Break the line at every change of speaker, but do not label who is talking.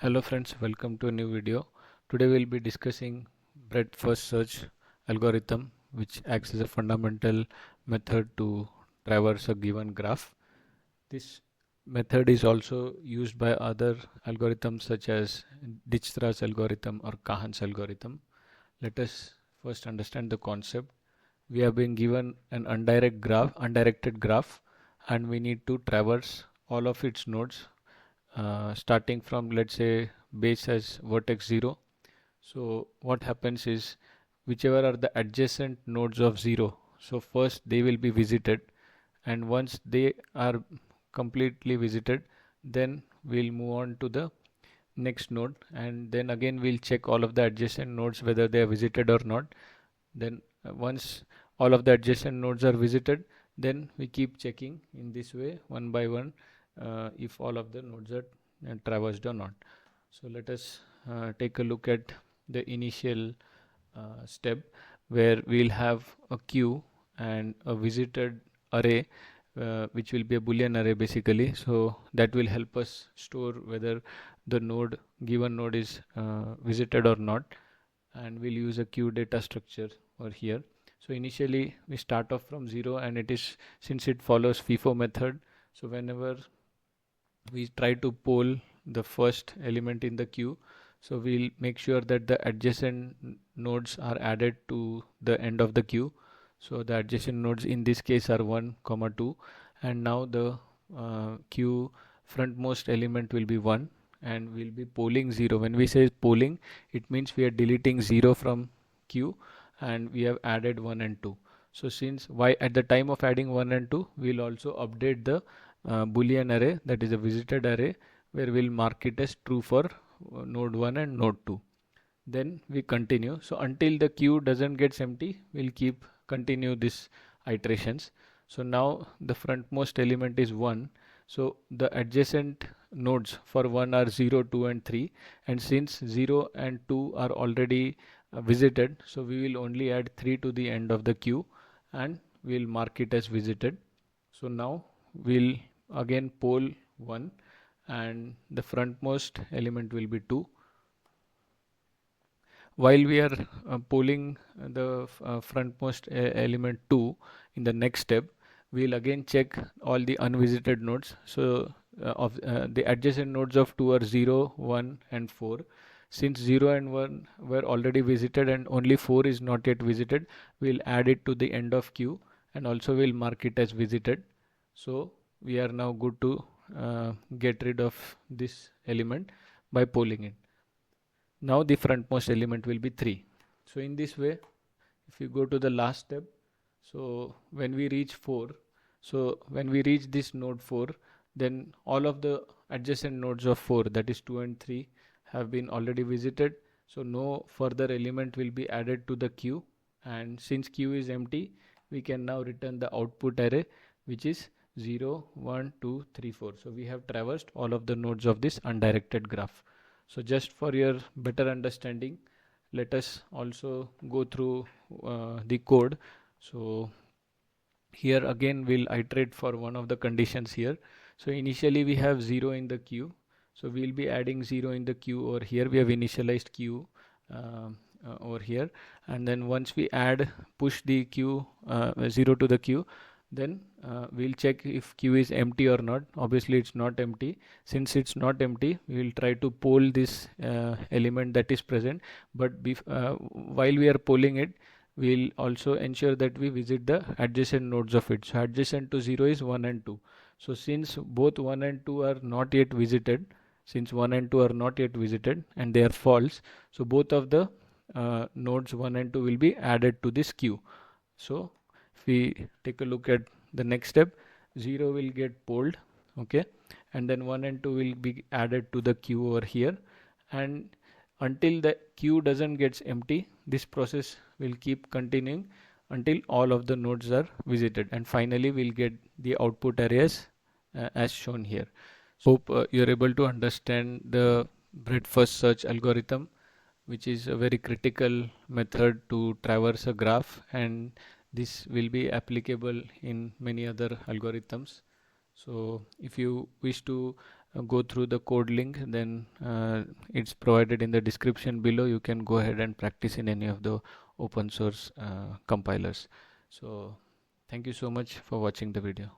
Hello friends, welcome to a new video. Today we'll be discussing breadth first search algorithm, which acts as a fundamental method to traverse a given graph. This method is also used by other algorithms such as Dijkstra's algorithm or Kahan's algorithm. Let us first understand the concept. We have been given an undirected graph, and we need to traverse all of its nodes starting from, let's say, base as vertex 0. So what happens is whichever are the adjacent nodes of 0, so first they will be visited, and once they are completely visited, then we'll move on to the next node, and then again we'll check all of the adjacent nodes whether they are visited or not. Then once all of the adjacent nodes are visited, then we keep checking in this way one by one if all of the nodes are traversed or not. So let us take a look at the initial step where we'll have a queue and a visited array, which will be a Boolean array basically. So that will help us store whether the given node is visited or not, and we'll use a queue data structure over here. So initially we start off from 0, and it is, since it follows FIFO method, so whenever we try to poll the first element in the queue, so we'll make sure that the adjacent nodes are added to the end of the queue. So the adjacent nodes in this case are 1 comma 2, and now the queue frontmost element will be 1, and we'll be polling 0. When we say polling, it means we are deleting 0 from queue and we have added 1 and 2. So since why at the time of adding 1 and 2, we'll also update the Boolean array, that is a visited array, where we'll mark it as true for node 1 and node 2. Then we continue. So until the queue doesn't gets empty, we'll keep continue this iterations. So now the frontmost element is 1. So the adjacent nodes for 1 are 0, 2 and 3, and since 0 and 2 are already visited, so we will only add 3 to the end of the queue and we'll mark it as visited. So now we'll again poll 1, and the frontmost element will be 2. While we are polling the frontmost element 2, in the next step we'll again check all the unvisited nodes. So of the adjacent nodes of 2 are 0, 1 and 4. Since 0 and 1 were already visited and only 4 is not yet visited, we'll add it to the end of queue and also we'll mark it as visited. So we are now good to get rid of this element by polling it. Now the frontmost element will be 3. So in this way, if you go to the last step, so when we reach 4, so when we reach this node 4, then all of the adjacent nodes of 4, that is 2 and 3, have been already visited. So no further element will be added to the queue, and since queue is empty, we can now return the output array, which is 0, 1, 2, 3, 4. So we have traversed all of the nodes of this undirected graph. So just for your better understanding, let us also go through the code. So here again we'll iterate for one of the conditions here. So initially we have 0 in the queue, so we'll be adding 0 in the queue over here. We have initialized queue over here, and then once we push the queue 0 to the queue, then we'll check if queue is empty or not. Obviously it's not empty. Since it's not empty, we will try to poll this element that is present, but while we are polling it, we'll also ensure that we visit the adjacent nodes of it. So adjacent to 0 is 1 and 2. So since both 1 and 2 are not yet visited, since 1 and 2 are not yet visited and they are false, so both of the nodes 1 and 2 will be added to this queue. So if we take a look at the next step, 0 will get polled, okay, and then 1 and 2 will be added to the queue over here, and until the queue doesn't get empty, this process will keep continuing until all of the nodes are visited, and finally we'll get the output arrays as shown here. So hope you're able to understand the breadth first search algorithm, which is a very critical method to traverse a graph, and this will be applicable in many other algorithms. So if you wish to go through the code link, then it's provided in the description below. You can go ahead and practice in any of the open source compilers. So thank you so much for watching the video.